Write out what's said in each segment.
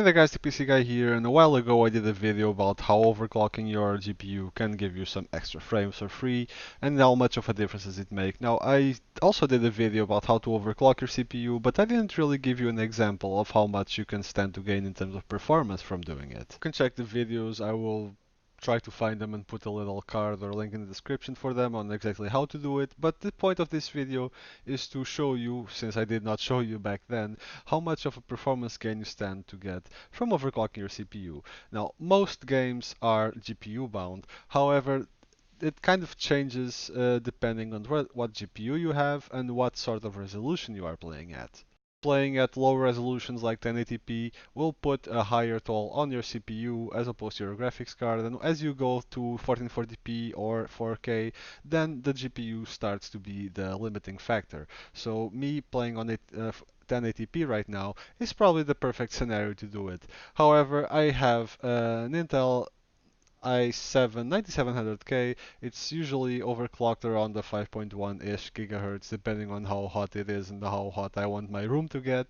Hey there guys, the PC guy here, and a while ago I did a video about how overclocking your GPU can give you some extra frames for free and how much of a difference does it make. Now I also did a video about how to overclock your CPU, but I didn't really give you an example of how much you can stand to gain in terms of performance from doing it. You can check the videos, I will try to find them and put a little card or link in the description for them on exactly how to do it, but the point of this video is to show you, since I did not show you back then, how much of a performance gain you stand to get from overclocking your CPU. Now, most games are GPU bound, however, it kind of changes depending on what GPU you have and what sort of resolution you are playing at. Playing at lower resolutions like 1080p will put a higher toll on your CPU as opposed to your graphics card, and as you go to 1440p or 4K, then the GPU starts to be the limiting factor. So me playing on it 1080p right now is probably the perfect scenario to do it. However, I have an Intel i7 9700K. It's usually overclocked around the 5.1-ish gigahertz, depending on how hot it is and how hot I want my room to get.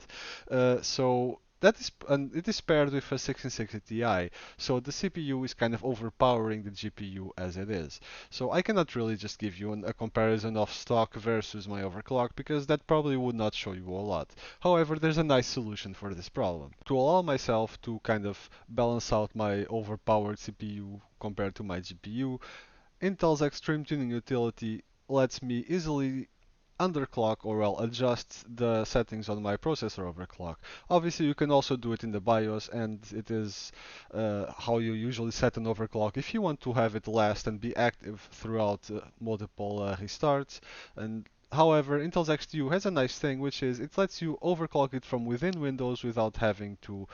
So that is, and it is paired with a 1660 Ti. So the CPU is kind of overpowering the GPU as it is. So I cannot really just give you a comparison of stock versus my overclock because that probably would not show you a lot. However, there's a nice solution for this problem. To allow myself to kind of balance out my overpowered CPU compared to my GPU, Intel's Extreme Tuning utility lets me easily underclock or well adjust the settings on my processor overclock. Obviously, you can also do it in the BIOS, and it is how you usually set an overclock if you want to have it last and be active throughout multiple restarts. And however, Intel's XTU has a nice thing, which is it lets you overclock it from within Windows without having to,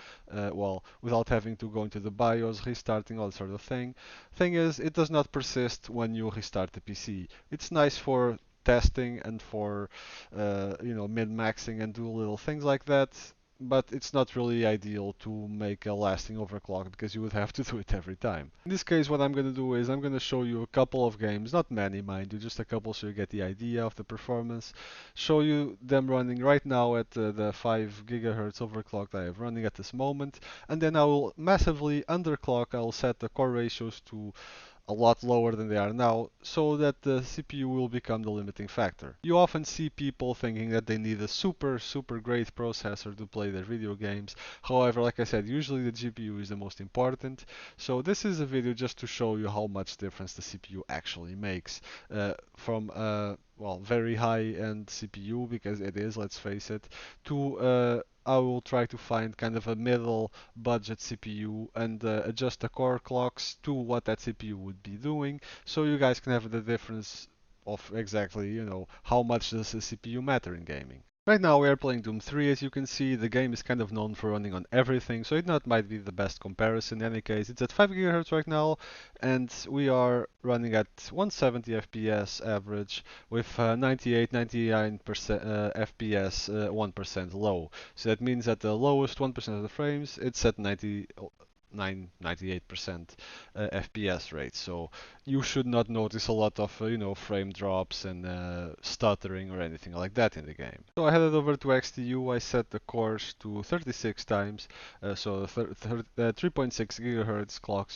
without having to go into the BIOS, restarting, all sort of thing. Thing is, it does not persist when you restart the PC. It's nice for testing and for min-maxing and do little things like that, but it's not really ideal to make a lasting overclock because you would have to do it every time. In this case, what I'm going to do is I'm going to show you a couple of games, not many mind you, just a couple so you get the idea of the performance, show you them running right now at the 5 gigahertz overclock that I have running at this moment, and then I will massively underclock. I will set the core ratios to a lot lower than they are now, so that the CPU will become the limiting factor. You often see people thinking that they need a super great processor to play their video games. However, like I said, usually the GPU is the most important. So this is a video just to show you how much difference the CPU actually makes from well, very high-end CPU, because it is, let's face it, to I will try to find kind of a middle budget CPU and adjust the core clocks to what that CPU would be doing, so you guys can have the difference of exactly, how much does the CPU matter in gaming. Right now we are playing Doom 3. As you can see, the game is kind of known for running on everything, so it not might be the best comparison. In any case, it's at 5 GHz right now, and we are running at 170 FPS average with 98, 99% FPS 1% low. So that means that the lowest 1% of the frames, it's at 98% FPS rate. So you should not notice a lot of frame drops and stuttering or anything like that in the game. So I headed over to XTU. I set the cores to 36 times, so 3.6 gigahertz clock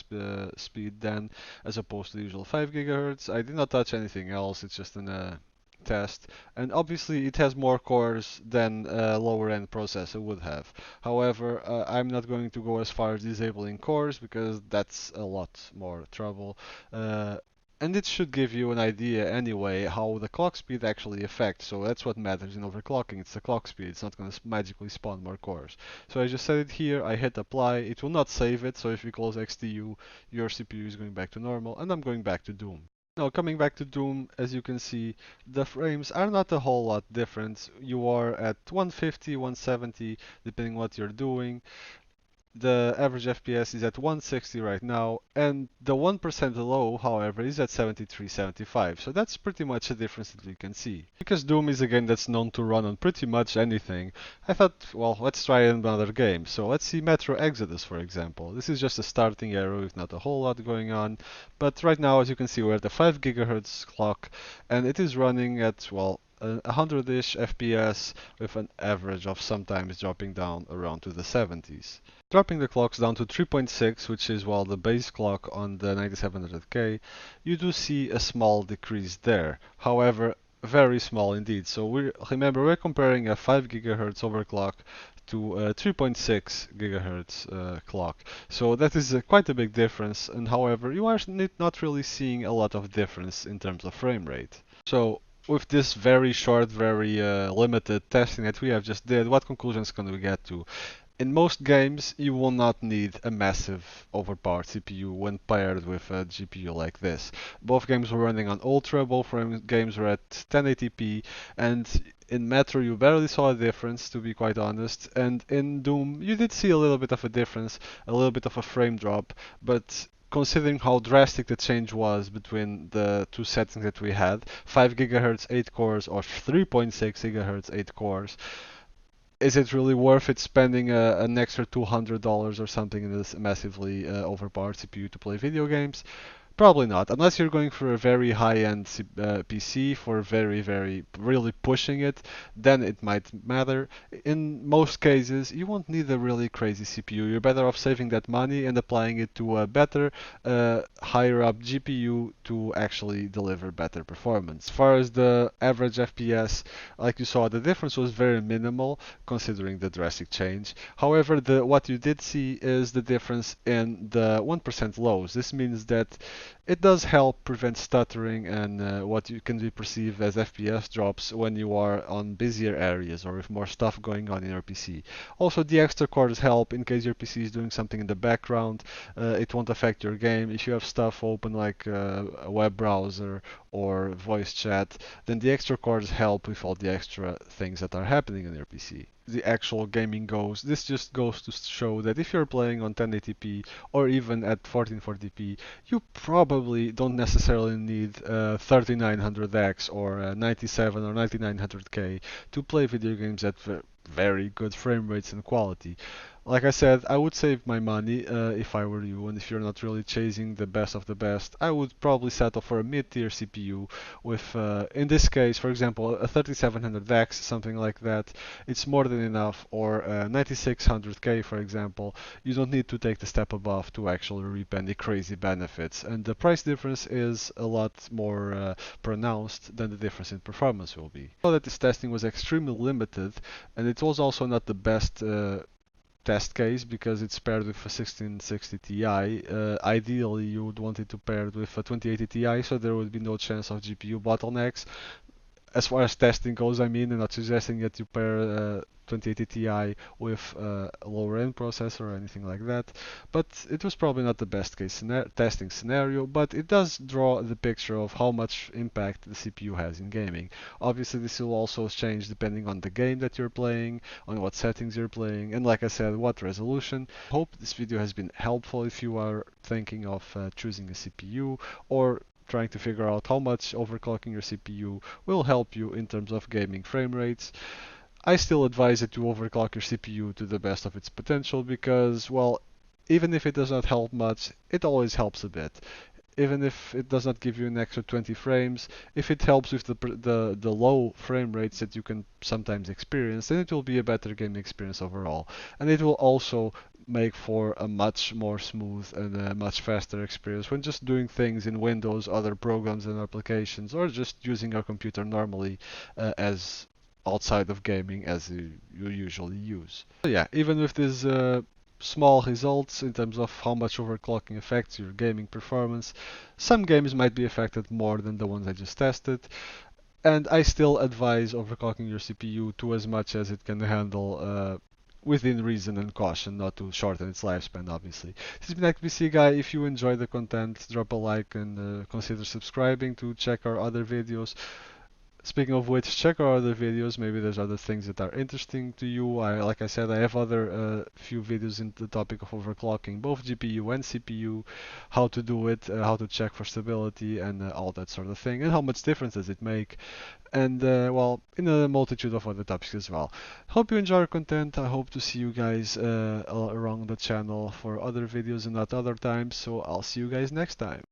speed then, as opposed to the usual 5 gigahertz. I did not touch anything else. It's just an test, and obviously it has more cores than a lower end processor would have. However, I'm not going to go as far as disabling cores because that's a lot more trouble. And it should give you an idea anyway how the clock speed actually affects. So that's what matters in overclocking. It's the clock speed. It's not going to magically spawn more cores. So I just set it here. I hit apply. It will not save it. So if you close XTU, your CPU is going back to normal, and I'm going back to Doom. Now, coming back to Doom, as you can see, the frames are not a whole lot different. You are at 150, 170, depending what you're doing. The average FPS is at 160 right now, and the 1% low, however, is at 73, 75. So that's pretty much a difference that we can see. Because Doom is a game that's known to run on pretty much anything, I thought, well, let's try another game. So let's see Metro Exodus, for example. This is just a starting arrow with not a whole lot going on, but right now, as you can see, we're at the 5 gigahertz clock, and it is running at, well, 100-ish FPS with an average of sometimes dropping down around to the 70s. Dropping the clocks down to 3.6, which is well the base clock on the 9700K, you do see a small decrease there. However, very small indeed. So remember we're comparing a 5 GHz overclock to a 3.6 GHz clock. So that is quite a big difference. And however, you are not really seeing a lot of difference in terms of frame rate. So with this very short, very limited testing that we have just did, what conclusions can we get to? In most games, you will not need a massive overpowered CPU when paired with a GPU like this. Both games were running on Ultra, both games were at 1080p, and in Metro you barely saw a difference, to be quite honest, and in Doom you did see a little bit of a difference, a little bit of a frame drop, but considering how drastic the change was between the two settings that we had, 5 GHz 8 cores or 3.6 GHz 8 cores, is it really worth it spending an extra $200 or something in this massively overpowered CPU to play video games? Probably not, unless you're going for a very high-end PC for very really pushing it, then it might matter. In most cases, you won't need a really crazy CPU. You're better off saving that money and applying it to a better, higher up GPU to actually deliver better performance. As far as the average FPS, like you saw, the difference was very minimal considering the drastic change. However, what you did see is the difference in the 1% lows. This means that it does help prevent stuttering and what you can be perceived as FPS drops when you are on busier areas or with more stuff going on in your PC. Also, the extra cores help in case your PC is doing something in the background. It won't affect your game. If you have stuff open like a web browser or voice chat, then the extra cores help with all the extra things that are happening on your PC. The actual gaming goes, this just goes to show that if you're playing on 1080p or even at 1440p, you probably don't necessarily need 3900X or 97 or 9900K to play video games at very good frame rates and quality. Like I said, I would save my money if I were you, and if you're not really chasing the best of the best, I would probably settle for a mid-tier CPU with, in this case, for example, a 3700X, something like that. It's more than enough, or 9600K, for example. You don't need to take the step above to actually reap any crazy benefits, and the price difference is a lot more pronounced than the difference in performance will be. I know that this testing was extremely limited, and it was also not the best test case because it's paired with a 1660 Ti. Ideally, you would want it to pair it with a 2080 Ti, so there would be no chance of GPU bottlenecks. As far as testing goes, I mean, I'm not suggesting that you pair 2080 Ti with a lower end processor or anything like that, but it was probably not the best case testing scenario, but it does draw the picture of how much impact the CPU has in gaming. Obviously, this will also change depending on the game that you're playing, on what settings you're playing, and like I said, what resolution. Hope this video has been helpful if you are thinking of choosing a CPU or trying to figure out how much overclocking your CPU will help you in terms of gaming frame rates. I still advise that you overclock your CPU to the best of its potential because, well, even if it does not help much, it always helps a bit. Even if it does not give you an extra 20 frames, if it helps with the low frame rates that you can sometimes experience, then it will be a better gaming experience overall. And it will also make for a much more smooth and a much faster experience when just doing things in Windows, other programs and applications, or just using your computer normally as outside of gaming as you usually use. So yeah, even with this small results in terms of how much overclocking affects your gaming performance, some games might be affected more than the ones I just tested. And I still advise overclocking your CPU to as much as it can handle within reason and caution, not to shorten its lifespan, obviously. This has been XBC Guy. If you enjoy the content, drop a like and consider subscribing to check our other videos. Speaking of which, check our other videos. Maybe there's other things that are interesting to you. Like I said, I have other few videos in the topic of overclocking, both GPU and CPU, how to do it, how to check for stability, and all that sort of thing, and how much difference does it make, and well, in a multitude of other topics as well. Hope you enjoy our content. I hope to see you guys around the channel for other videos and at other times. So I'll see you guys next time.